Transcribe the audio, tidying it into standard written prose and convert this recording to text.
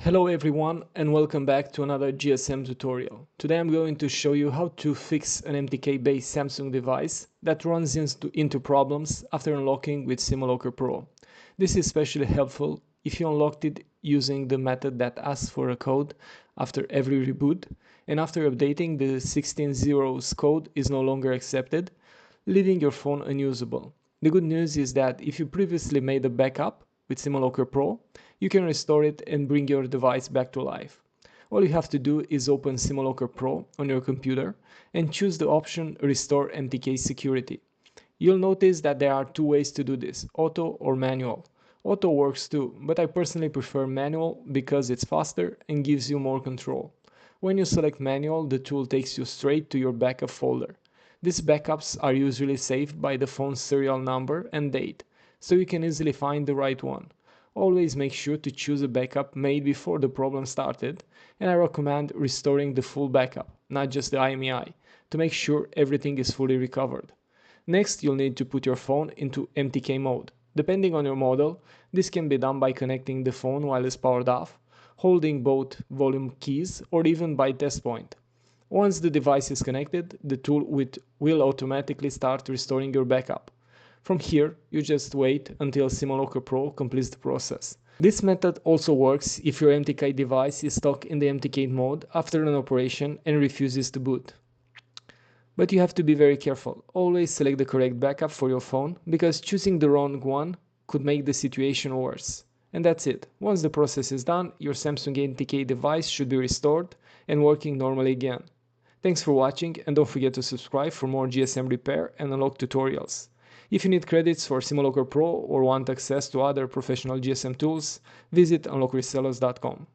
Hello everyone and welcome back to another GSM tutorial. Today I'm going to show you how to fix an MTK-based Samsung device that runs into problems after unlocking with SIM-Unlocker Pro. This is especially helpful if you unlocked it using the method that asks for a code after every reboot, and after updating the 16 zeros code is no longer accepted, leaving your phone unusable. The good news is that if you previously made a backup with SIM-Unlocker Pro, you can restore it and bring your device back to life. All you have to do is open SIM-Unlocker Pro on your computer and choose the option Restore MTK Security. You'll notice that there are two ways to do this, auto or manual. Auto works too, but I personally prefer manual because it's faster and gives you more control. When you select manual, the tool takes you straight to your backup folder. These backups are usually saved by the phone's serial number and date, so you can easily find the right one. Always make sure to choose a backup made before the problem started, and I recommend restoring the full backup, not just the IMEI, to make sure everything is fully recovered. Next, you'll need to put your phone into MTK mode. Depending on your model, this can be done by connecting the phone while it's powered off, holding both volume keys, or even by test point. Once the device is connected, the tool will automatically start restoring your backup. From here, you just wait until SIM-Unlocker Pro completes the process. This method also works if your MTK device is stuck in the MTK mode after an operation and refuses to boot. But you have to be very careful. Always select the correct backup for your phone, because choosing the wrong one could make the situation worse. And that's it. Once the process is done, your Samsung MTK device should be restored and working normally again. Thanks for watching, and don't forget to subscribe for more GSM repair and unlock tutorials. If you need credits for SIM-Unlocker Pro or want access to other professional GSM tools, visit unlockresellers.com.